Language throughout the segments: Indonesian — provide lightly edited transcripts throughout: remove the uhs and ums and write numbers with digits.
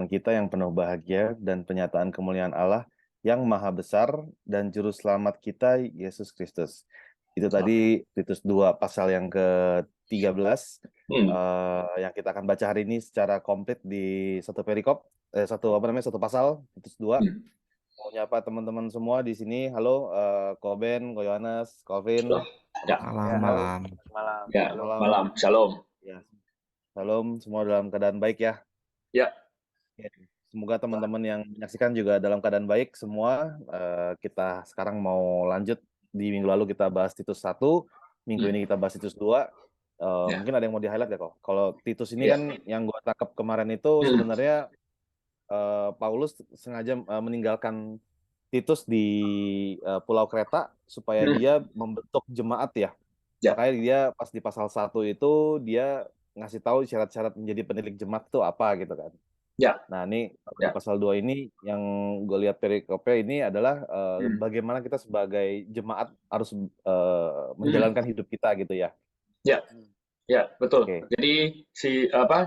kehidupan kita yang penuh bahagia dan penyataan kemuliaan Allah yang maha besar dan juru selamat kita Yesus Kristus. Itu tadi Titus 2 pasal yang ke-13 yang kita akan baca hari ini secara komplit di satu perikop, satu pasal Titus 2. Mau nyapa teman-teman semua di sini. Halo, Ko Ben, Ko Yohanes, Calvin. Ya, Malam. Malam. ya, Malam. malam. Shalom. Ya. Shalom, semua dalam keadaan baik ya. Ya. Ya, semoga teman-teman yang menyaksikan juga dalam keadaan baik semua. Kita sekarang mau lanjut. Di minggu lalu kita bahas Titus 1, minggu ini kita bahas Titus 2. Ya. Mungkin ada yang mau di-highlight ya kok. Kalau Titus ini Ya. kan yang gue tangkap kemarin itu sebenarnya Paulus sengaja meninggalkan Titus di Pulau Kreta supaya dia membentuk jemaat ya. Ya. Makanya dia pas di pasal 1 itu dia ngasih tahu syarat-syarat menjadi penilik jemaat itu apa gitu kan. Ya. Nah ini di Ya. pasal 2 ini yang gue lihat perikopnya ini adalah bagaimana kita sebagai jemaat harus menjalankan hidup kita gitu ya. Ya. Ya, betul. Oke. Jadi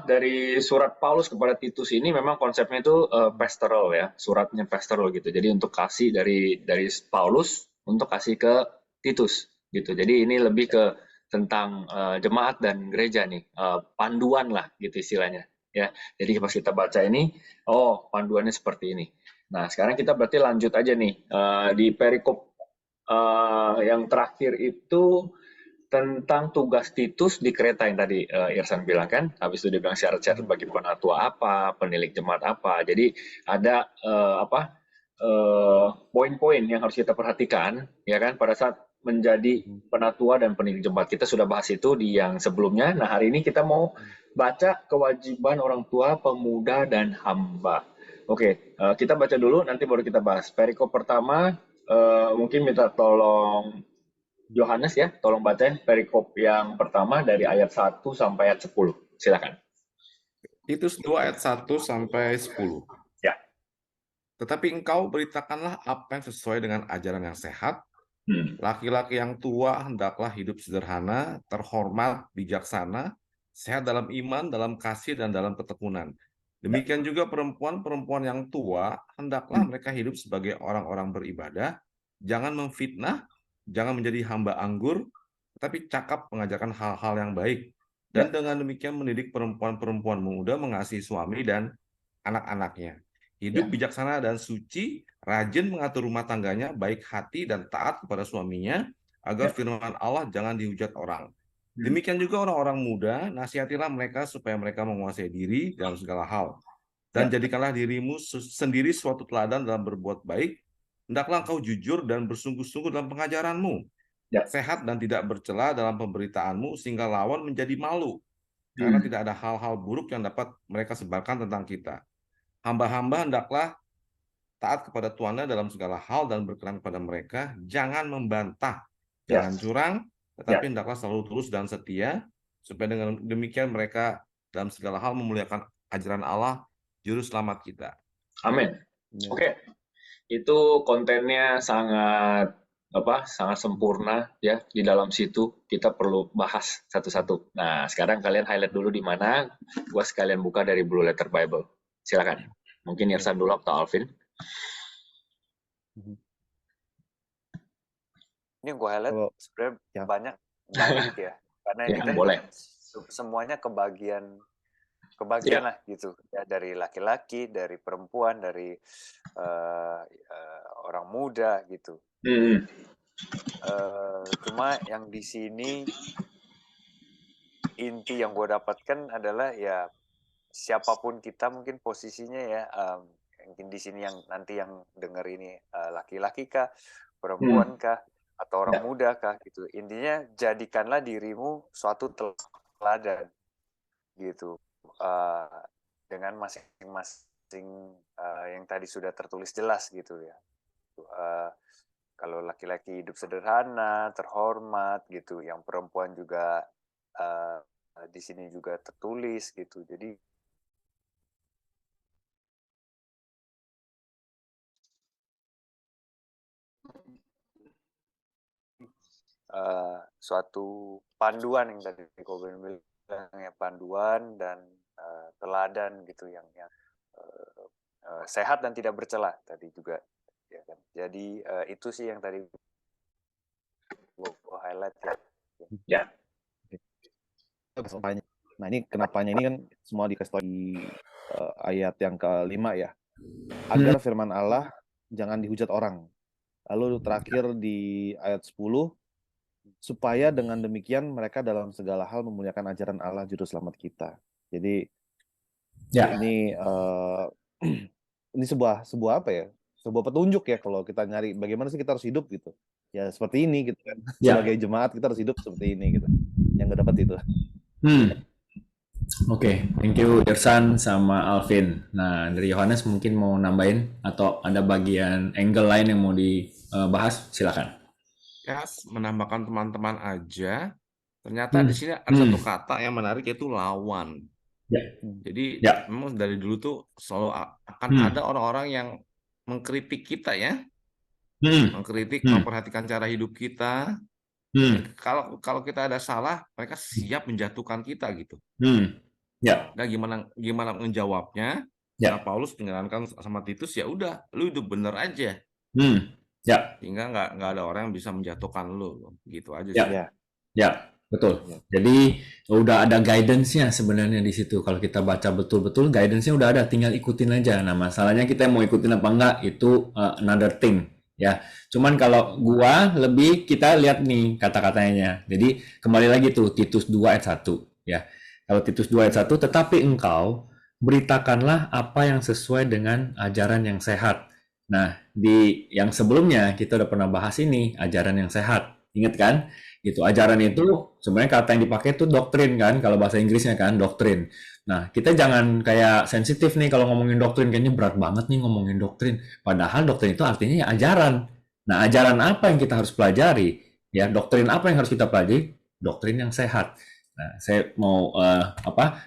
dari surat Paulus kepada Titus ini memang konsepnya itu pastoral ya, suratnya pastoral gitu. Jadi untuk kasih dari Paulus untuk kasih ke Titus gitu. Jadi ini lebih ke tentang jemaat dan gereja nih, panduan lah gitu istilahnya ya. Jadi pas kita baca ini, oh panduannya seperti ini. Nah, sekarang kita berarti lanjut aja nih di perikop yang terakhir itu tentang tugas Titus di Kreta yang tadi Irsan bilang kan, habis itu dia bilang syarat-syarat bagi penatua apa, penilik jemaat apa. Jadi ada poin-poin yang harus kita perhatikan, ya kan, pada saat menjadi penatua dan penilik jemaat. Kita sudah bahas itu di yang sebelumnya. Nah hari ini kita mau baca kewajiban orang tua, pemuda dan hamba. Oke, kita baca dulu, nanti baru kita bahas. Perikop pertama, mungkin minta tolong Yohanes ya, tolong bacain perikop yang pertama dari ayat 1 sampai ayat 10. Silakan. Titus 2 ayat 1 sampai 10. Ya. Tetapi engkau beritakanlah apa yang sesuai dengan ajaran yang sehat. Laki-laki yang tua hendaklah hidup sederhana, terhormat, bijaksana, sehat dalam iman, dalam kasih, dan dalam ketekunan. Demikian juga perempuan-perempuan yang tua hendaklah mereka hidup sebagai orang-orang beribadah, jangan memfitnah, jangan menjadi hamba anggur, tetapi cakap mengajarkan hal-hal yang baik. Dan dengan demikian mendidik perempuan-perempuan muda mengasihi suami dan anak-anaknya. Hidup bijaksana dan suci, rajin mengatur rumah tangganya, baik hati dan taat kepada suaminya, agar firman Allah jangan dihujat orang. Demikian juga orang-orang muda, nasihatilah mereka supaya mereka menguasai diri dalam segala hal. Dan jadikanlah dirimu sendiri suatu teladan dalam berbuat baik. Hendaklah engkau jujur dan bersungguh-sungguh dalam pengajaranmu. Sehat dan tidak bercela dalam pemberitaanmu, sehingga lawan menjadi malu. Karena tidak ada hal-hal buruk yang dapat mereka sebarkan tentang kita. Hamba-hamba hendaklah taat kepada tuannya dalam segala hal dan berkenan kepada mereka. Jangan membantah, jangan curang, tetapi hendaklah selalu tulus dan setia, supaya dengan demikian mereka dalam segala hal memuliakan ajaran Allah, Juru Selamat kita. Amin. Oke. Itu kontennya sangat sempurna ya. Di dalam situ kita perlu bahas satu-satu. Nah, sekarang kalian highlight dulu di mana. Gua sekalian buka dari Blue Letter Bible. Silakan. Mungkin Irsan dulu atau Alvin. Ini gue highlight sebenarnya banyak ya. Karena ini kan semuanya kebagian lah gitu ya, dari laki-laki, dari perempuan, dari orang muda gitu. Cuma yang di sini inti yang gue dapatkan adalah ya siapapun kita mungkin posisinya ya, mungkin di sini yang nanti yang dengar ini laki-laki kah, perempuan kah, atau orang muda kah gitu. Intinya jadikanlah dirimu suatu teladan gitu. Dengan masing-masing yang tadi sudah tertulis jelas gitu ya. Kalau laki-laki hidup sederhana, terhormat gitu, yang perempuan juga di sini juga tertulis gitu. Jadi suatu panduan yang tadi Koben bilang ya, panduan dan teladan gitu yang sehat dan tidak bercela tadi juga, ya kan. Jadi itu sih yang tadi gua highlight ya. Ya. Nah ini kenapanya ini kan semua dikasih tahu di ayat yang ke-5 ya. Agar firman Allah jangan dihujat orang. Lalu terakhir di ayat 10, supaya dengan demikian mereka dalam segala hal memuliakan ajaran Allah juru selamat kita. Jadi ini ini sebuah apa ya? Sebuah petunjuk ya kalau kita nyari bagaimana sih kita harus hidup gitu. Ya seperti ini gitu kan. Sebagai jemaat kita harus hidup seperti ini gitu. Yang nggak dapat itu. Oke, thank you Irsan sama Alvin. Nah, dari Yohanes mungkin mau nambahin atau ada bagian angle lain yang mau dibahas, silakan. Ya, menambahkan teman-teman aja. Ternyata di sini ada satu kata yang menarik yaitu lawan. Jadi memang dari dulu tuh selalu akan ada orang-orang yang mengkritik kita ya, mengkritik, memperhatikan cara hidup kita. Kalau kita ada salah, mereka siap menjatuhkan kita gitu. Nah, gimana menjawabnya? Nah, Paulus menyarankan sama Titus, ya udah, lu hidup bener aja. Sehingga nggak ada orang yang bisa menjatuhkan lu, gitu aja sih. Betul. Jadi udah ada guidance-nya sebenarnya di situ. Kalau kita baca betul-betul, guidance-nya udah ada, tinggal ikutin aja. Nah, masalahnya kita mau ikutin apa enggak itu another thing. Ya, cuman kalau gua lebih kita lihat nih kata-katanya. Jadi kembali lagi tuh Titus 2 ayat 1 ya. Kalau Titus 2 ayat 1, tetapi engkau beritakanlah apa yang sesuai dengan ajaran yang sehat. Nah, di yang sebelumnya kita udah pernah bahas ini, ajaran yang sehat. Ingat kan? Gitu. Ajaran itu sebenarnya kata yang dipakai itu doktrin kan, kalau bahasa Inggrisnya kan, doktrin. Nah, kita jangan kayak sensitif nih kalau ngomongin doktrin, kayaknya berat banget nih ngomongin doktrin. Padahal doktrin itu artinya ya ajaran. Nah, ajaran apa yang kita harus pelajari? Ya, doktrin apa yang harus kita pelajari? Doktrin yang sehat. Nah, saya mau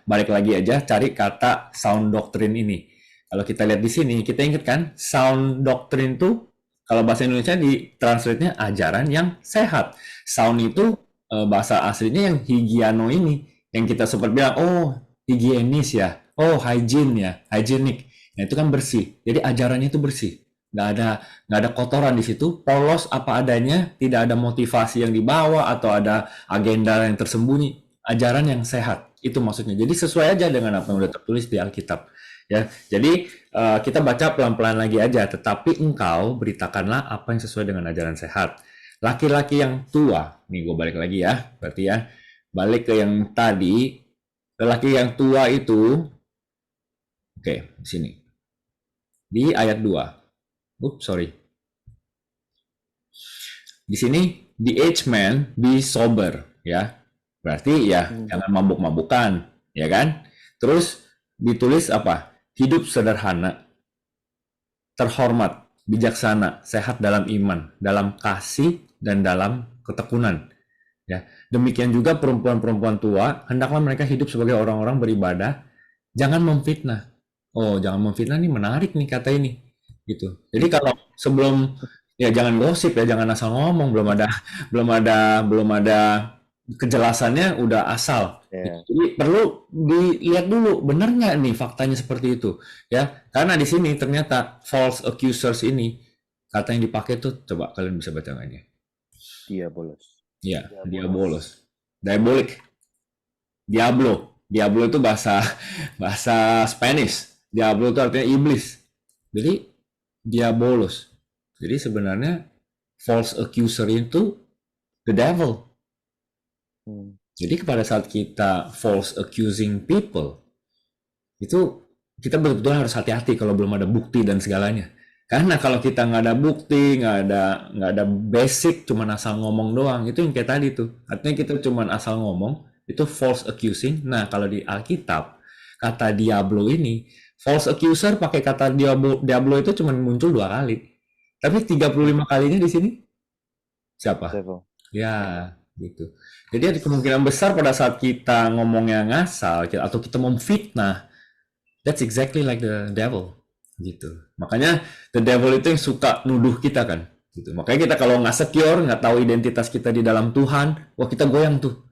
balik lagi aja cari kata sound doctrine ini. Kalau kita lihat di sini, kita ingat kan, sound doctrine itu kalau bahasa Indonesia di translate-nya ajaran yang sehat. Sound itu bahasa aslinya yang higieano ini, yang kita sempat bilang, oh higienis ya, oh hygiene ya, hygienic. Nah itu kan bersih. Jadi ajarannya itu bersih. Nggak ada kotoran di situ, polos apa adanya, tidak ada motivasi yang dibawa atau ada agenda yang tersembunyi. Ajaran yang sehat, itu maksudnya. Jadi sesuai aja dengan apa yang udah tertulis di Alkitab. Ya, jadi kita baca pelan-pelan lagi aja. Tetapi engkau beritakanlah apa yang sesuai dengan ajaran sehat. Laki-laki yang tua, nih gue balik lagi ya, berarti ya, balik ke yang tadi. Lelaki yang tua itu, oke, sini di ayat 2. Sorry. Di sini, the aged man be sober, ya. Berarti ya jangan mabuk-mabukan, ya kan? Terus ditulis apa? Hidup sederhana, terhormat, bijaksana, sehat dalam iman, dalam kasih dan dalam ketekunan. Ya, demikian juga perempuan-perempuan tua, hendaklah mereka hidup sebagai orang-orang beribadah, jangan memfitnah. Oh, jangan memfitnah nih menarik nih kata ini. Gitu. Jadi kalau sebelum ya jangan gosip ya, jangan asal ngomong, belum ada kejelasannya udah asal. Jadi perlu dilihat dulu benar nggak nih faktanya seperti itu ya, karena di sini ternyata false accusers ini kata yang dipakai tuh, coba kalian bisa baca nggaknya? Diabolos. Ya, diabolos, diabolik, diablo itu bahasa Spanish. Diablo itu artinya iblis. Jadi diabolos. Jadi sebenarnya false accuser itu the devil. Jadi pada saat kita false accusing people, itu kita betul-betul harus hati-hati kalau belum ada bukti dan segalanya. Karena kalau kita nggak ada bukti, nggak ada basic, cuma asal ngomong doang, itu yang kayak tadi tuh. Artinya kita cuma asal ngomong, itu false accusing. Nah kalau di Alkitab, kata diablo ini, false accuser pakai kata diablo itu cuma muncul 2 kali. Tapi 35 kalinya di sini, siapa? Ya, gitu. Jadi ada kemungkinan besar pada saat kita ngomongnya ngasal atau kita memfitnah, that's exactly like the devil, gitu. Makanya the devil itu yang suka nuduh kita kan, gitu. Makanya kita kalau nggak secure, nggak tahu identitas kita di dalam Tuhan, wah kita goyang tuh.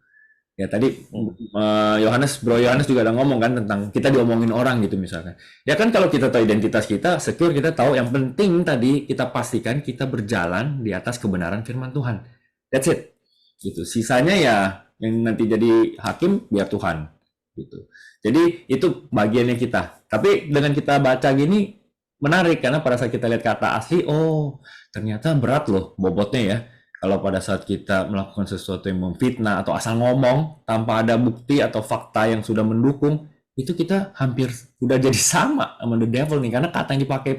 Ya tadi Bro Yohanes juga ada ngomong kan tentang kita diomongin orang gitu misalkan. Ya kan kalau kita tahu identitas kita, secure, kita tahu yang penting tadi kita pastikan kita berjalan di atas kebenaran firman Tuhan. That's it. Gitu. Sisanya ya yang nanti jadi hakim biar Tuhan. Gitu. Jadi itu bagiannya kita. Tapi dengan kita baca gini menarik karena pada saat kita lihat kata asli, oh ternyata berat loh bobotnya ya. Kalau pada saat kita melakukan sesuatu yang memfitnah atau asal ngomong tanpa ada bukti atau fakta yang sudah mendukung, itu kita hampir sudah jadi sama sama the devil nih. Karena kata yang dipakai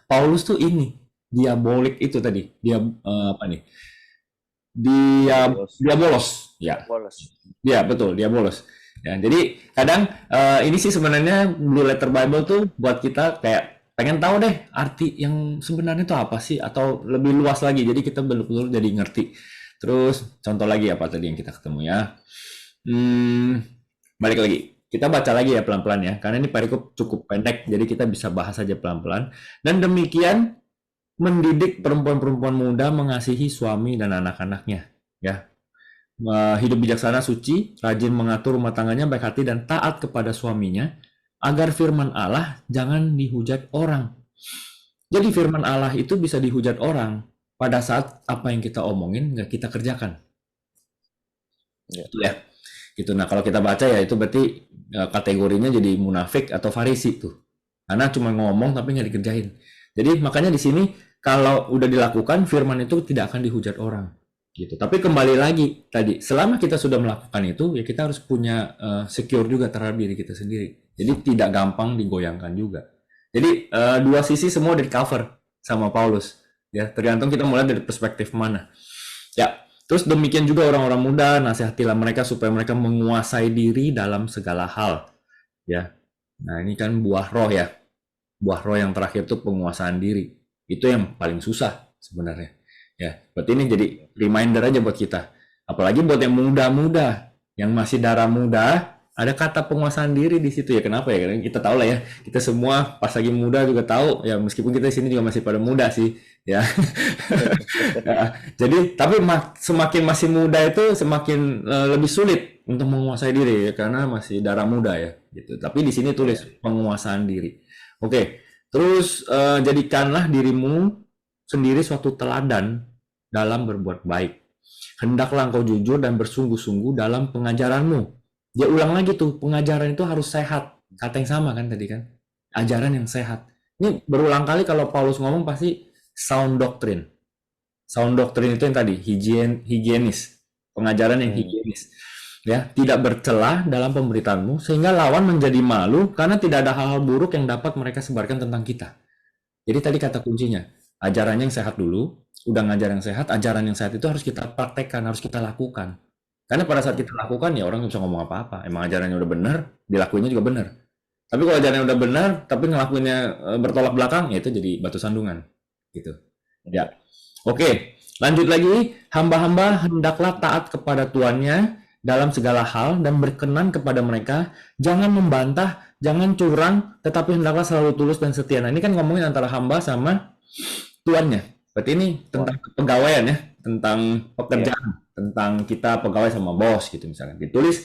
Paulus tuh ini, diabolik itu tadi. Dia apa nih? Diabolos. Ya. Ya, betul, diabolos. Ya, jadi kadang ini sih sebenarnya Blue Letter Bible tuh buat kita kayak pengen tahu deh arti yang sebenarnya itu apa sih atau lebih luas lagi, jadi kita betul-betul jadi ngerti. Terus contoh lagi apa tadi yang kita ketemu ya, balik lagi kita baca lagi ya pelan-pelan ya karena ini perikop cukup pendek jadi kita bisa bahas aja pelan-pelan. Dan demikian mendidik perempuan-perempuan muda mengasihi suami dan anak-anaknya ya, hidup bijaksana, suci, rajin mengatur rumah tangganya, baik hati dan taat kepada suaminya, agar firman Allah jangan dihujat orang. Jadi firman Allah itu bisa dihujat orang pada saat apa yang kita omongin nggak kita kerjakan. Ya. Gitu. Nah kalau kita baca ya itu berarti kategorinya jadi munafik atau farisi tuh. Karena cuma ngomong tapi nggak dikerjain. Jadi makanya di sini kalau udah dilakukan firman itu tidak akan dihujat orang. Gitu. Tapi kembali lagi tadi, selama kita sudah melakukan itu ya kita harus punya secure juga terhadap diri kita sendiri. Jadi tidak gampang digoyangkan juga. Jadi dua sisi semua di cover sama Paulus. Ya, tergantung kita mulai dari perspektif mana. Ya, terus demikian juga orang-orang muda, nasihatilah mereka supaya mereka menguasai diri dalam segala hal. Ya. Nah, ini kan buah roh ya. Buah roh yang terakhir itu penguasaan diri. Itu yang paling susah sebenarnya. Ya, berarti ini jadi reminder aja buat kita. Apalagi buat yang muda-muda, yang masih darah muda, ada kata penguasaan diri di situ ya. Kenapa ya? Karena kita tahu lah ya. Kita semua pas lagi muda juga tahu ya, meskipun kita di sini juga masih pada muda sih, ya. Ya, jadi tapi semakin masih muda itu semakin lebih sulit untuk menguasai diri ya, karena masih darah muda ya, gitu. Tapi di sini tulis penguasaan diri. Oke. Terus jadikanlah dirimu sendiri suatu teladan dalam berbuat baik. Hendaklah engkau jujur dan bersungguh-sungguh dalam pengajaranmu. Dia ulang lagi tuh, pengajaran itu harus sehat. Kata yang sama kan tadi kan? Ajaran yang sehat. Ini berulang kali kalau Paulus ngomong pasti sound doctrine. Sound doctrine itu yang tadi, higienis. Pengajaran yang higienis. Ya, tidak bercelah dalam pemberitaanmu sehingga lawan menjadi malu karena tidak ada hal-hal buruk yang dapat mereka sebarkan tentang kita. Jadi tadi kata kuncinya, ajarannya yang sehat dulu, udah ngajar yang sehat, ajaran yang sehat itu harus kita praktekkan, harus kita lakukan. Karena pada saat kita lakukan ya orang nggak bisa ngomong apa-apa. Emang ajarannya udah benar, dilakuinnya juga benar. Tapi kalau ajarannya udah benar, tapi ngelakuinnya bertolak belakang, ya itu jadi batu sandungan. Gitu. Ya. Oke, lanjut lagi. Hamba-hamba hendaklah taat kepada tuannya dalam segala hal dan berkenan kepada mereka. Jangan membantah, jangan curang, tetapi hendaklah selalu tulus dan setia. Nah ini kan ngomongin antara hamba sama tuannya. Berarti ini tentang kepegawaian ya, tentang pekerjaan. Tentang kita pegawai sama bos gitu misalkan ditulis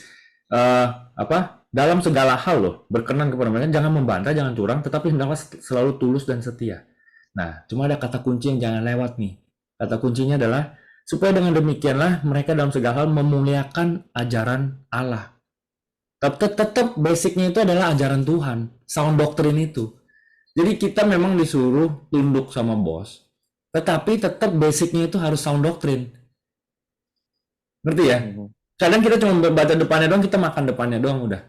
dalam segala hal loh, berkenan kepada mereka, jangan membantah, jangan curang, tetapi hendaklah selalu tulus dan setia. Nah cuma ada kata kunci yang jangan lewat nih. Kata kuncinya adalah supaya dengan demikianlah mereka dalam segala hal memuliakan ajaran Allah. Tetap basicnya itu adalah ajaran Tuhan, sound doctrine itu. Jadi kita memang disuruh tunduk sama bos, tetapi tetap basicnya itu harus sound doctrine. Ngerti ya? Kadang kita cuma baca depannya doang, kita makan depannya doang udah.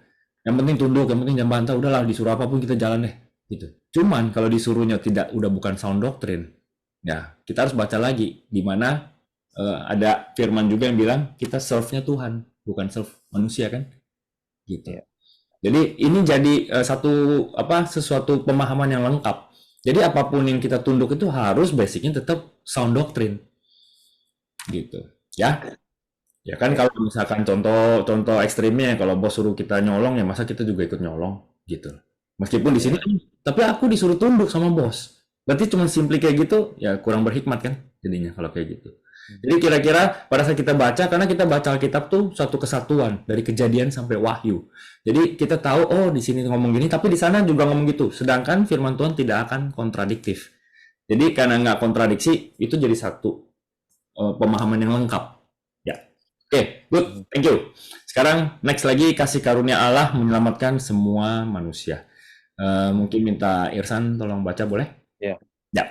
Yang penting tunduk, yang penting jangan bantah, udahlah disuruh apapun kita jalan deh. Gitu. Cuman kalau disuruhnya udah bukan sound doctrine, ya kita harus baca lagi. Di mana ada firman juga yang bilang kita serve-nya Tuhan, bukan serve manusia kan? Gitu. Jadi ini jadi sesuatu pemahaman yang lengkap. Jadi apapun yang kita tunduk itu harus basicnya tetap sound doctrine. Gitu. Ya. Ya kan kalau misalkan contoh ekstrimnya kalau bos suruh kita nyolong ya masa kita juga ikut nyolong gitu. Meskipun di sini tapi aku disuruh tunduk sama bos. Berarti cuma simply kayak gitu ya kurang berhikmat kan jadinya kalau kayak gitu. Jadi kira-kira pada saat kita baca, karena kita baca Alkitab tuh satu kesatuan dari Kejadian sampai Wahyu. Jadi kita tahu, oh di sini ngomong gini, tapi di sana juga ngomong gitu. Sedangkan firman Tuhan tidak akan kontradiktif. Jadi karena nggak kontradiksi, itu jadi satu pemahaman yang lengkap. Ya, oke, good, thank you. Sekarang next lagi, kasih karunia Allah menyelamatkan semua manusia. Mungkin minta Irsan tolong baca, boleh? Ya. Ya.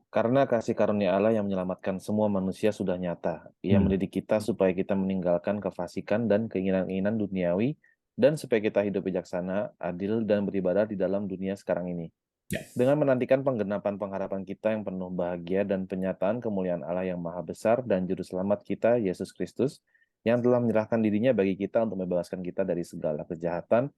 Karena kasih karunia Allah yang menyelamatkan semua manusia sudah nyata. Ia mendidik kita supaya kita meninggalkan kefasikan dan keinginan-keinginan duniawi, dan supaya kita hidup bijaksana, adil, dan beribadah di dalam dunia sekarang ini. Ya. Dengan menantikan penggenapan pengharapan kita yang penuh bahagia dan penyataan kemuliaan Allah yang maha besar dan juru selamat kita, Yesus Kristus, yang telah menyerahkan dirinya bagi kita untuk membebaskan kita dari segala kejahatan,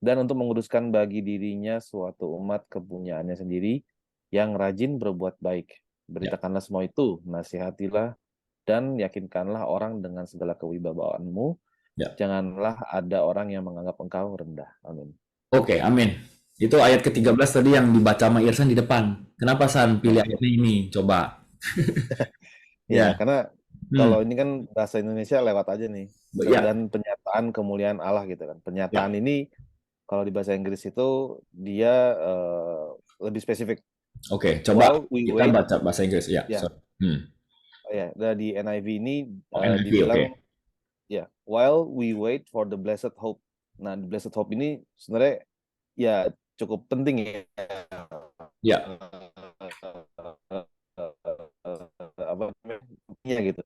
dan untuk menguduskan bagi dirinya suatu umat kepunyaannya sendiri, yang rajin berbuat baik. Beritakanlah semua itu, nasihatilah dan yakinkanlah orang dengan segala kewibawaanmu. Ya. Janganlah ada orang yang menganggap engkau rendah. Amin. Oke, amin. Itu ayat ke-13 tadi yang dibaca sama Irsan di depan. Kenapa San pilih ayatnya ini? Coba. Ya, karena kalau ini kan bahasa Indonesia lewat aja nih. Ya. Dan penyataan kemuliaan Allah gitu kan. Penyataan ini kalau di bahasa Inggris itu dia lebih spesifik. Oke, coba kita baca bahasa Inggris ya. Di NIV ini NIV, dibilang while we wait for the blessed hope. Nah, the blessed hope ini sebenarnya ya cukup penting ya. Ya. Apa namanya gitu.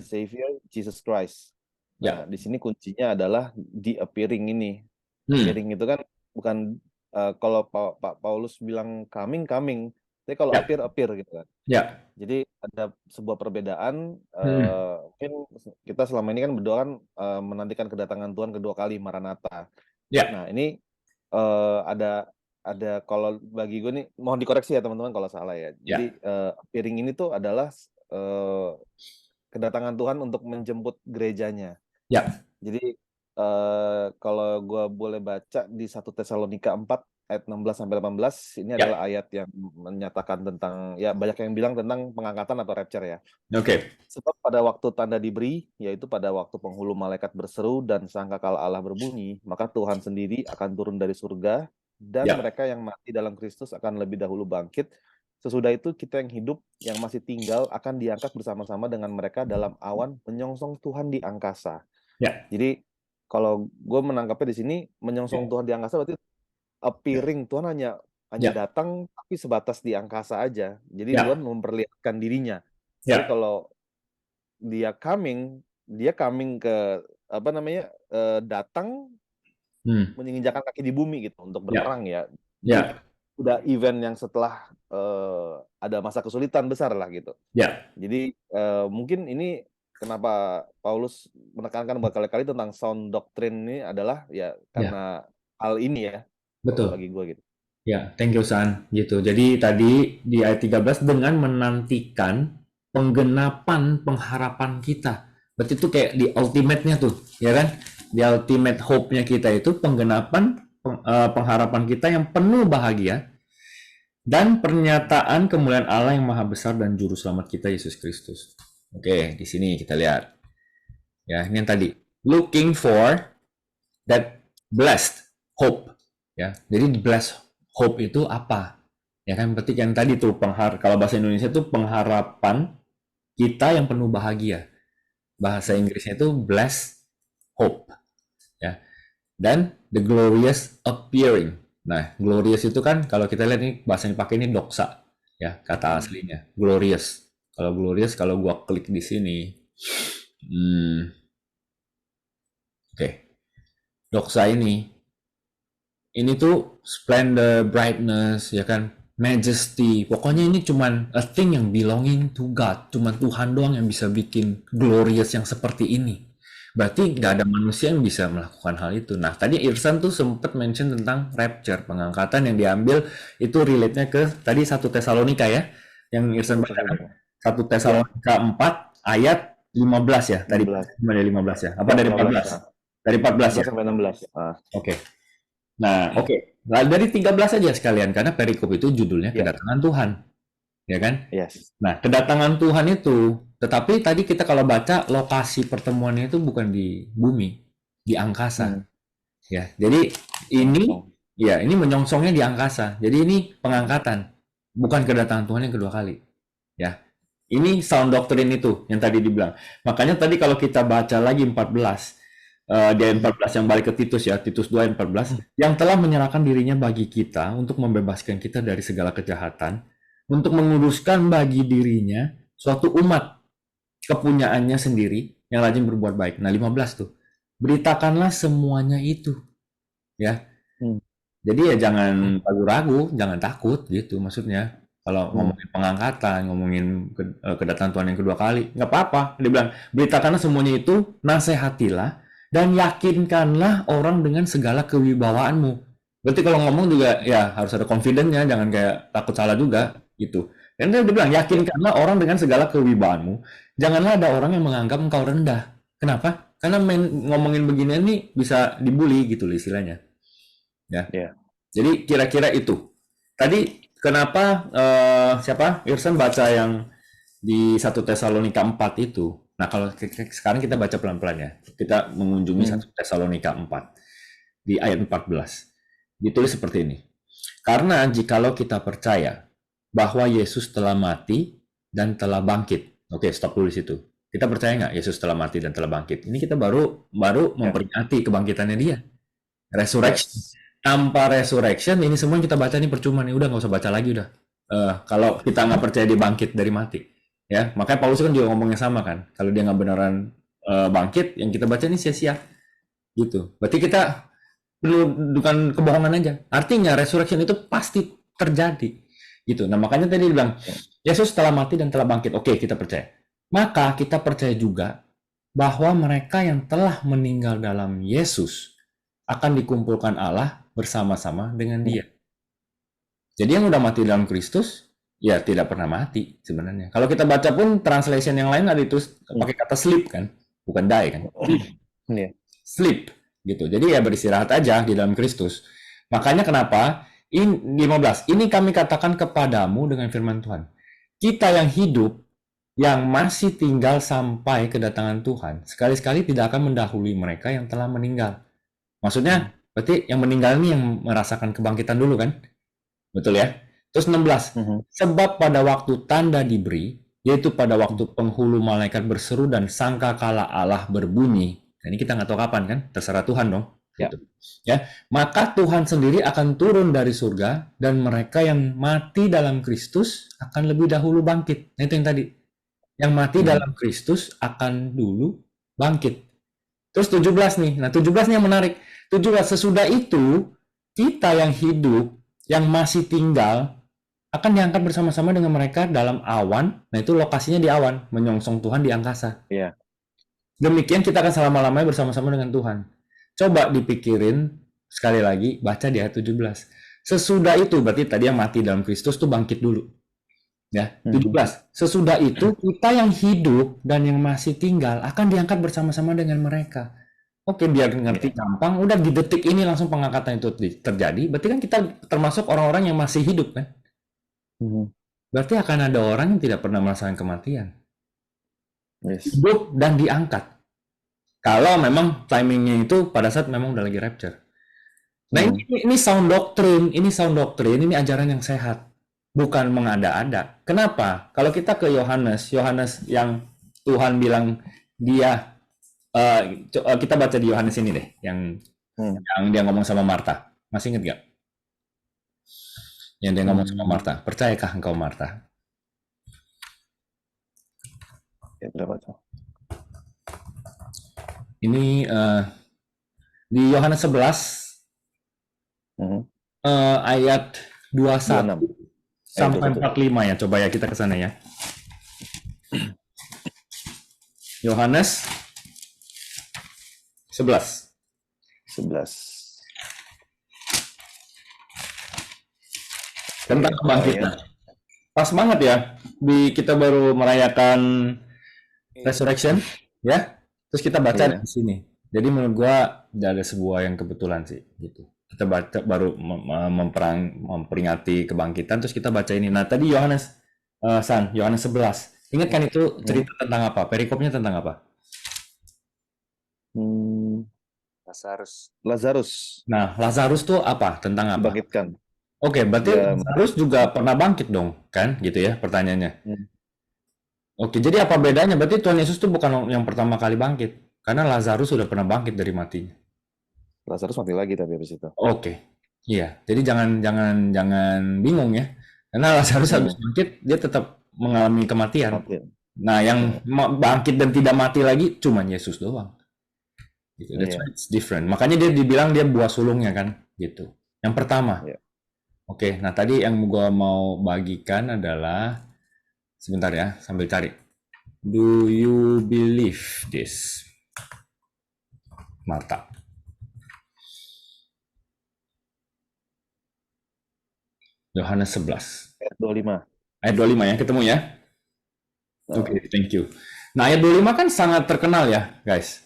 Savior Jesus Christ. Nah, di sini kuncinya adalah the appearing ini. Appearing itu kan bukan kalau Pak Paulus bilang coming, tapi kalau appear gitu kan. Ya. Jadi ada sebuah perbedaan. Mungkin kita selama ini kan berdoa kan menantikan kedatangan Tuhan kedua kali, Maranatha. Ya. Nah ini ada kalau bagi gue nih, mohon dikoreksi ya teman-teman kalau salah ya. Jadi appearing ini tuh adalah kedatangan Tuhan untuk menjemput gerejanya. Ya. Jadi kalau gue boleh baca di 1 Tesalonika 4 ayat 16-18, ini adalah ayat yang menyatakan tentang, ya banyak yang bilang tentang pengangkatan atau rapture ya. Oke. Sebab pada waktu tanda diberi, yaitu pada waktu penghulu malaikat berseru dan sangkakala Allah berbunyi, maka Tuhan sendiri akan turun dari surga, dan mereka yang mati dalam Kristus akan lebih dahulu bangkit. Sesudah itu kita yang hidup, yang masih tinggal, akan diangkat bersama-sama dengan mereka dalam awan menyongsong Tuhan di angkasa. Ya. Jadi kalau gue menangkapnya di sini, menyongsong Tuhan di angkasa berarti appearing. Tuhan hanya datang tapi sebatas di angkasa aja. Jadi Tuhan memperlihatkan dirinya. Jadi kalau dia coming ke datang menginjakan kaki di bumi gitu untuk berperang ya. Udah event yang setelah ada masa kesulitan besar lah gitu. Jadi mungkin ini kenapa Paulus menekankan berkali-kali tentang sound doctrine ini adalah karena hal ini ya. Betul. Bagi gue gitu. Ya, thank you San. Gitu. Jadi tadi di ayat 13 dengan menantikan penggenapan pengharapan kita. Berarti itu kayak di ultimate-nya tuh, ya kan? Di ultimate hope-nya kita itu penggenapan pengharapan kita yang penuh bahagia dan pernyataan kemuliaan Allah yang maha besar dan juru selamat kita Yesus Kristus. Oke, di sini kita lihat. Ya, ini yang tadi. Looking for that blessed hope. Ya, jadi blessed hope itu apa? Ya kan, berarti yang tadi tuh kalau bahasa Indonesia itu pengharapan kita yang penuh bahagia. Bahasa Inggrisnya itu blessed hope. Ya. Dan the glorious appearing. Nah, glorious itu kan kalau kita lihat ini bahasa yang dipakai ini doxa, ya, kata aslinya. Glorious. Kalau glorious, kalau gua klik di sini, oke. Doxa ini tuh splendor, brightness, ya kan, majesty. Pokoknya ini cuman a thing yang belonging to God. Cuman Tuhan doang yang bisa bikin glorious yang seperti ini. Berarti nggak ada manusia yang bisa melakukan hal itu. Nah, tadi Irsan tuh sempat mention tentang rapture, pengangkatan yang diambil itu relate-nya ke tadi 1 Tesalonika ya, yang Irsan baca. 1 Tesalonika 4 ayat 15 ya. Tadi dari 15 ya. Apa dari 14? Dari 14 ya. Sampai 16. Oke. Nah, oke. Nah, dari 13 aja sekalian karena perikop itu judulnya kedatangan Tuhan. ya kan? Yes. Nah, kedatangan Tuhan itu, tetapi tadi kita kalau baca lokasi pertemuannya itu bukan di bumi, di angkasa. Ya, jadi ini menyongsongnya di angkasa. Jadi ini pengangkatan, bukan kedatangan Tuhan yang kedua kali. Ya, ini sound doctrine itu yang tadi dibilang. Makanya tadi kalau kita baca lagi 14, di ayat 14 yang balik ke Titus ya, Titus 2 ayat 14, yang telah menyerahkan dirinya bagi kita untuk membebaskan kita dari segala kejahatan, untuk menguruskan bagi dirinya suatu umat kepunyaannya sendiri yang rajin berbuat baik. Nah, 15 tuh. Beritakanlah semuanya itu. Ya. Jadi ya jangan ragu-ragu, jangan takut gitu maksudnya. Kalau ngomongin pengangkatan, ngomongin kedatangan Tuhan yang kedua kali, nggak apa-apa. Dia bilang, beritakanlah semuanya itu, nasihatilah, dan yakinkanlah orang dengan segala kewibawaanmu. Berarti kalau ngomong juga ya harus ada confidence-nya, jangan kayak takut salah juga gitu. Dan dia bilang, yakinkanlah orang dengan segala kewibawaanmu. Janganlah ada orang yang menganggap engkau rendah. Kenapa? Karena ngomongin beginian nih bisa dibully gitu istilahnya. Ya. Jadi kira-kira itu. Tadi kenapa Irsan baca yang di 1 Tesalonika 4 itu. Nah, kalau sekarang kita baca pelan-pelan ya. Kita mengunjungi 1 Tesalonika 4 di ayat 14. Ditulis seperti ini. Karena jikalau kita percaya bahwa Yesus telah mati dan telah bangkit. Oke, stop dulu di situ. Kita percaya nggak Yesus telah mati dan telah bangkit? Ini kita baru memperingati kebangkitannya dia. Resurrection. Tanpa resurrection, ini semua yang kita baca ini percuma nih. Udah nggak usah baca lagi udah. Kalau kita nggak percaya dia bangkit dari mati. Ya, makanya Paulus kan juga ngomongnya sama kan. Kalau dia nggak beneran bangkit, yang kita baca ini sia-sia. Gitu. Berarti kita bukan kebohongan aja. Artinya resurrection itu pasti terjadi. Gitu. Nah, makanya tadi dia bilang, Yesus telah mati dan telah bangkit. Oke, kita percaya. Maka kita percaya juga bahwa mereka yang telah meninggal dalam Yesus akan dikumpulkan Allah bersama-sama dengan dia. Jadi yang udah mati dalam Kristus, ya tidak pernah mati sebenarnya. Kalau kita baca pun translation yang lain ada itu pakai kata sleep kan, bukan die kan. Sleep gitu. Jadi ya beristirahat aja di dalam Kristus. Makanya kenapa ini 15, ini kami katakan kepadamu dengan firman Tuhan. Kita yang hidup, yang masih tinggal sampai kedatangan Tuhan, sekali-sekali tidak akan mendahului mereka yang telah meninggal. Maksudnya, berarti yang meninggal ini yang merasakan kebangkitan dulu kan? Betul ya? Terus 16, sebab pada waktu tanda diberi, yaitu pada waktu penghulu malaikat berseru dan sangkakala Allah berbunyi. Nah, ini kita nggak tahu kapan kan? Terserah Tuhan dong. Gitu. Ya, maka Tuhan sendiri akan turun dari surga dan mereka yang mati dalam Kristus akan lebih dahulu bangkit. Nah, itu yang tadi. Yang mati dalam Kristus akan dulu bangkit. Terus 17 nih. Nah, 17 nih yang menarik. 17 sesudah itu kita yang hidup, yang masih tinggal akan diangkat bersama-sama dengan mereka dalam awan. Nah, itu lokasinya di awan, menyongsong Tuhan di angkasa. Iya. Demikian kita akan selama-lamanya bersama-sama dengan Tuhan. Coba dipikirin sekali lagi, baca di ayat 17. Sesudah itu berarti tadi yang mati dalam Kristus tuh bangkit dulu. Ya, 17. Sesudah itu kita yang hidup dan yang masih tinggal akan diangkat bersama-sama dengan mereka. Oke, biar ngerti gampang, udah di detik ini langsung pengangkatan itu terjadi. Berarti kan kita termasuk orang-orang yang masih hidup kan? Berarti akan ada orang yang tidak pernah merasakan kematian. Hidup dan diangkat. Kalau memang timingnya itu pada saat memang udah lagi rapture. Nah, ini sound doctrine, ini ajaran yang sehat. Bukan mengada-ada. Kenapa? Kalau kita ke Yohanes yang Tuhan bilang dia, kita baca di Yohanes ini deh, yang dia ngomong sama Marta. Masih ingat gak? Yang dia ngomong sama Marta. Percayakah engkau Marta? Ya, berapa tuh? Ini di Yohanes 11 ayat 21 sampai 45 ya. Coba ya kita ke sana ya. Yohanes 11. Tentang kebangkitan. Pas banget ya. Kita baru merayakan resurrection ya. Terus kita baca di sini. Jadi menurut gua ada sebuah yang kebetulan sih gitu. Kita baca baru memperingati kebangkitan, terus kita baca ini. Nah, tadi Yohanes San, Yohanes 11. Ingat kan itu cerita tentang apa? Perikopnya tentang apa? Lazarus Nah, Lazarus tuh apa? Tentang apa? dibangkitkan. Oke, berarti Dia Lazarus juga pernah bangkit dong, kan? Gitu ya pertanyaannya. Hmm. Oke, jadi apa bedanya? Berarti Tuhan Yesus tuh bukan yang pertama kali bangkit. Karena Lazarus sudah pernah bangkit dari matinya. Lazarus mati lagi tapi habis itu. Oke. Iya, jadi jangan bingung ya. Karena Lazarus habis bangkit, dia tetap mengalami kematian. Mati. Nah, yang bangkit dan tidak mati lagi cuma Yesus doang. Gitu. That's why it's different. Makanya dia dibilang dia buah sulungnya kan, gitu. Yang pertama. Iya. Oke, nah tadi yang gua mau bagikan adalah sebentar ya, sambil cari. Do you believe this? Marta. Yohanes 11. Ayat 25. Ayat 25 ya, ketemu ya? Oke, thank you. Nah, ayat 25 kan sangat terkenal ya, guys.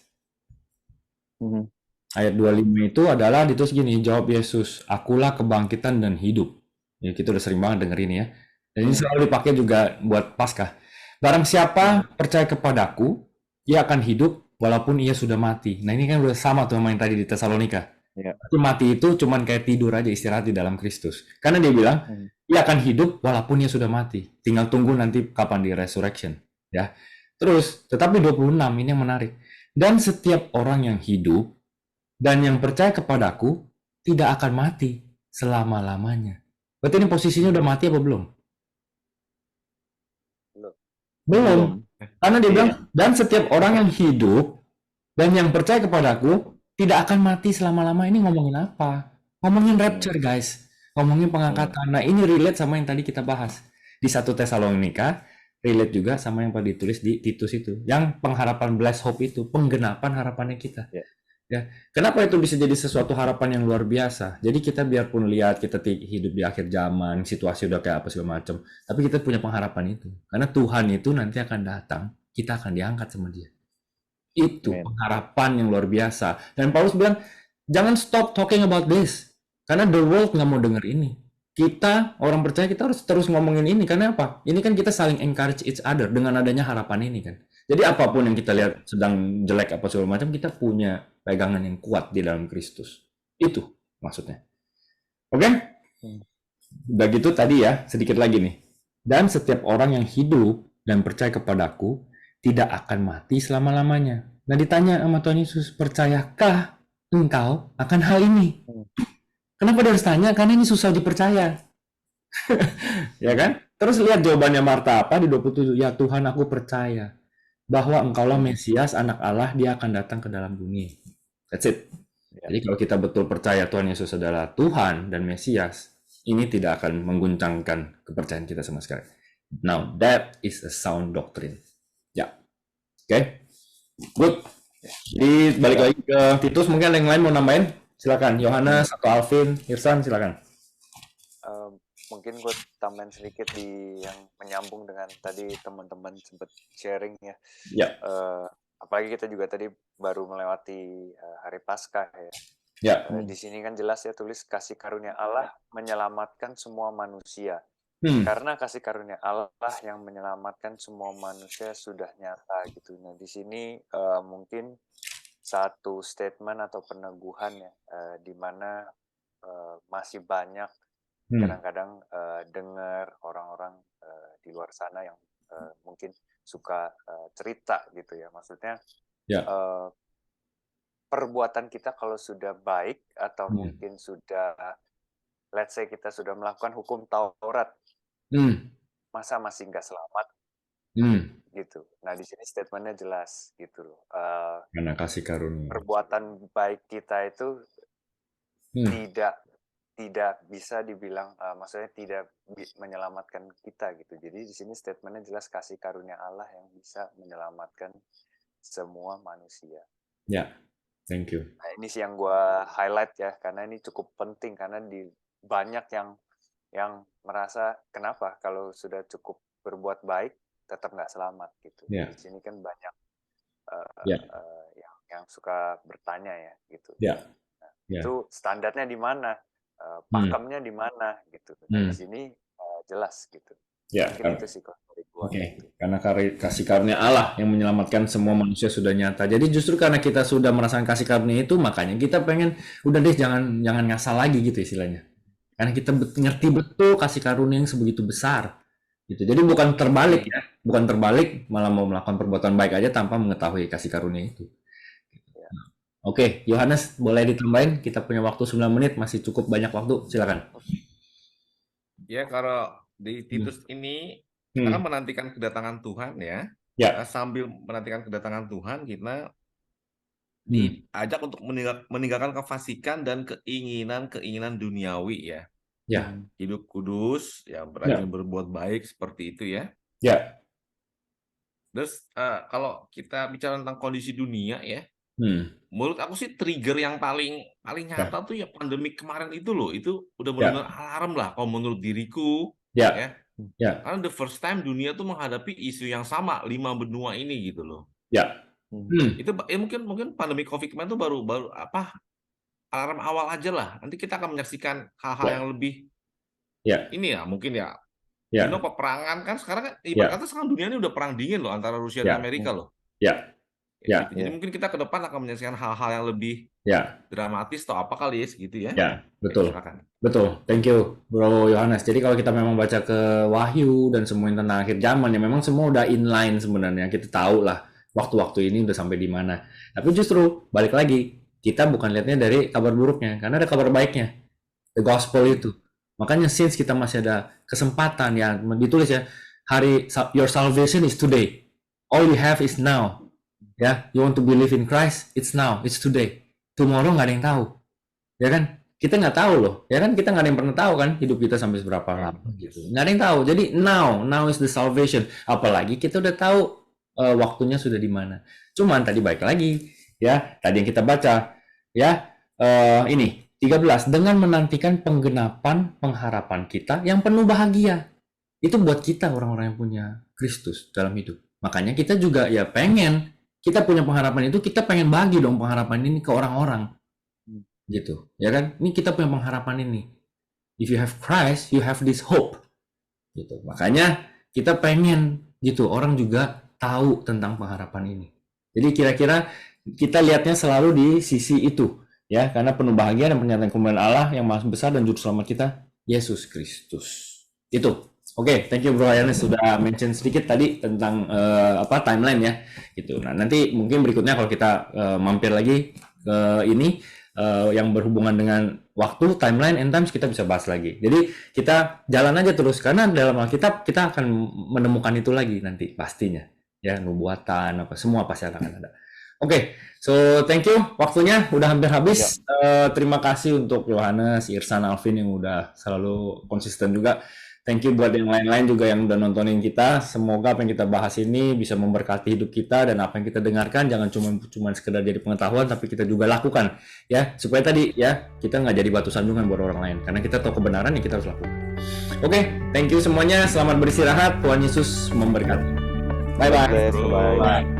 Ayat 25 itu adalah ditulis gini, jawab Yesus, akulah kebangkitan dan hidup. Ya, kita udah sering banget denger ini ya. Dan ini selalu dipakai juga buat Paskah. Barang siapa percaya kepadaku, ia akan hidup walaupun ia sudah mati. Nah, ini kan udah sama tuh sama yang tadi di Tesalonika. Ya. Mati itu cuman kayak tidur aja, istirahat di dalam Kristus. Karena dia bilang, ia akan hidup walaupun ia sudah mati. Tinggal tunggu nanti kapan di resurrection. Ya. Terus, tetapi 26 ini yang menarik. Dan setiap orang yang hidup dan yang percaya kepadaku tidak akan mati selama-lamanya. Berarti ini posisinya udah mati apa belum? Belum. Karena dia bilang, dan setiap orang yang hidup dan yang percaya kepadaku tidak akan mati selama-lama. Ini ngomongin apa? Ngomongin rapture, guys. Ngomongin pengangkatan. Nah, ini relate sama yang tadi kita bahas. Di 1 Tesalonika, relate juga sama yang pada ditulis di Titus itu. Yang pengharapan blessed hope itu, penggenapan harapannya kita. Ya, kenapa itu bisa jadi sesuatu harapan yang luar biasa? Jadi kita biarpun lihat kita hidup di akhir zaman, situasi udah kayak apa segala macam, tapi kita punya pengharapan itu. Karena Tuhan itu nanti akan datang, kita akan diangkat sama Dia. Itu pengharapan yang luar biasa. Dan Paulus bilang, jangan stop talking about this. Karena the world nggak mau denger ini. Kita, orang percaya, kita harus terus ngomongin ini. Karena apa? Ini kan kita saling encourage each other dengan adanya harapan ini kan. Jadi apapun yang kita lihat sedang jelek apa segala macam, kita punya pegangan yang kuat di dalam Kristus. Itu maksudnya. Oke? Udah gitu tadi ya, sedikit lagi nih. Dan setiap orang yang hidup dan percaya kepadaku tidak akan mati selama-lamanya. Nah ditanya sama Tuhan Yesus, percayakah engkau akan hal ini? Kenapa dia harus tanya? Karena ini susah dipercaya. Ya kan? Terus lihat jawabannya Marta apa di 27. Ya Tuhan, aku percaya bahwa engkaulah Mesias, anak Allah, dia akan datang ke dalam dunia. That's it. Jadi kalau kita betul percaya Tuhan Yesus adalah Tuhan dan Mesias, ini tidak akan mengguncangkan kepercayaan kita sama sekali. Now, that is a sound doctrine. Ya. Oke. Good. Jadi balik lagi ke Titus, mungkin yang lain mau nambahin? Silakan, Yohanes atau Alvin, Irsan, silakan. Mungkin gue tambahin sedikit di yang menyambung dengan tadi teman-teman sempat sharing ya. Apalagi kita juga tadi baru melewati hari Paskah ya. Di sini kan jelas ya tulis kasih karunia Allah menyelamatkan semua manusia. Karena kasih karunia Allah yang menyelamatkan semua manusia sudah nyata gitu. Nah di sini mungkin satu statement atau peneguhan ya, di mana masih banyak kadang-kadang dengar orang-orang di luar sana yang mungkin suka cerita gitu ya, maksudnya perbuatan kita kalau sudah baik atau mungkin sudah, let's say kita sudah melakukan hukum Taurat, masa masih nggak selamat gitu. Nah di sini statementnya jelas gitu loh. Karena kasih karunia. Perbuatan baik kita itu tidak bisa dibilang, maksudnya tidak menyelamatkan kita gitu. Jadi di sini statementnya jelas kasih karunia Allah yang bisa menyelamatkan semua manusia. Ya, thank you. Nah, ini sih yang gue highlight ya, karena ini cukup penting karena di banyak yang merasa kenapa kalau sudah cukup berbuat baik tetap nggak selamat gitu. Di sini kan banyak yang suka bertanya ya gitu. Nah, itu standarnya di mana? Pakemnya di mana gitu. Di sini jelas gitu. Ya, Mungkin itu sih kalau dari gua. oke, karena kasih karunia Allah yang menyelamatkan semua manusia sudah nyata. Jadi justru karena kita sudah merasakan kasih karunia itu, makanya kita pengen udah deh jangan ngasal lagi gitu istilahnya. Karena kita ngerti betul kasih karunia yang sebegitu besar. Gitu. Jadi bukan terbalik ya, bukan terbalik malah mau melakukan perbuatan baik aja tanpa mengetahui kasih karunia itu. Oke, Yohanes boleh ditambahin? Kita punya waktu 9 menit, masih cukup banyak waktu, silakan. Ya, kalau di Titus ini kita kan menantikan kedatangan Tuhan ya. Ya. Sambil menantikan kedatangan Tuhan, kita diajak untuk meninggalkan kefasikan dan keinginan duniawi ya. Ya. Hidup kudus, ya berani berbuat baik seperti itu ya. Ya. Terus kalau kita bicara tentang kondisi dunia ya, menurut aku sih trigger yang paling nyata tuh ya pandemi kemarin itu loh, itu udah benar-benar alarm lah kalau menurut diriku ya. Karena the first time dunia tuh menghadapi isu yang sama 5 benua ini gitu loh. Itu ya mungkin pandemi COVID kemarin tuh baru alarm awal aja lah. Nanti kita akan menyaksikan hal-hal yang lebih ini ya mungkin ya. Peperangan kan sekarang kan ibarat kata sekarang dunia ini udah perang dingin loh antara Rusia dan Amerika loh. Gitu. Jadi mungkin kita ke depan akan menyaksikan hal-hal yang lebih dramatis atau apa kali ya segitu ya. Betul. Betul. Thank you Bro Yohanes. Jadi kalau kita memang baca ke Wahyu dan semuanya tentang akhir zaman ya memang semua udah inline sebenarnya. Kita tahu lah waktu-waktu ini udah sampai di mana. Tapi justru balik lagi, kita bukan lihatnya dari kabar buruknya karena ada kabar baiknya. The gospel itu. Makanya since kita masih ada kesempatan ya ditulis ya, your salvation is today. All you have is now. Ya, you want to believe in Christ, it's now, it's today. Tomorrow nggak ada yang tahu, ya kan? Kita nggak tahu loh, ya kan? Kita nggak ada yang pernah tahu kan hidup kita sampai seberapa lama gitu. Nggak ada yang tahu. Jadi now is the salvation. Apalagi kita udah tahu waktunya sudah di mana. Cuman tadi baik lagi, ya tadi yang kita baca, ya ini 13 dengan menantikan penggenapan pengharapan kita yang penuh bahagia. Itu buat kita orang-orang yang punya Kristus dalam hidup. Makanya kita juga ya pengen. Kita punya pengharapan itu, kita pengen bagi dong pengharapan ini ke orang-orang. Gitu. Ya kan? Ini kita punya pengharapan ini. If you have Christ, you have this hope. Gitu. Makanya kita pengen gitu, orang juga tahu tentang pengharapan ini. Jadi kira-kira kita lihatnya selalu di sisi itu. Ya, karena penuh bahagia dan pernyataan kemuliaan Allah yang maha besar dan juru selamat kita, Yesus Kristus. Itu. Oke, thank you Bro Yohanes sudah mention sedikit tadi tentang timeline ya, gitu. Nah nanti mungkin berikutnya kalau kita mampir lagi ke ini yang berhubungan dengan waktu, timeline, end times kita bisa bahas lagi. Jadi kita jalan aja terus karena dalam Alkitab kita akan menemukan itu lagi nanti pastinya, ya nubuatan apa semua pasti akan ada. Oke, so thank you, waktunya udah hampir habis. Terima kasih untuk Yohanes, Irsan, Alvin yang udah selalu konsisten juga. Thank you buat yang lain-lain juga yang udah nontonin kita. Semoga apa yang kita bahas ini bisa memberkati hidup kita dan apa yang kita dengarkan jangan cuma sekedar jadi pengetahuan tapi kita juga lakukan ya supaya tadi ya kita nggak jadi batu sandungan buat orang lain karena kita tahu kebenaran yang kita harus lakukan. Oke, thank you semuanya. Selamat beristirahat. Tuhan Yesus memberkati. Bye bye. Bye.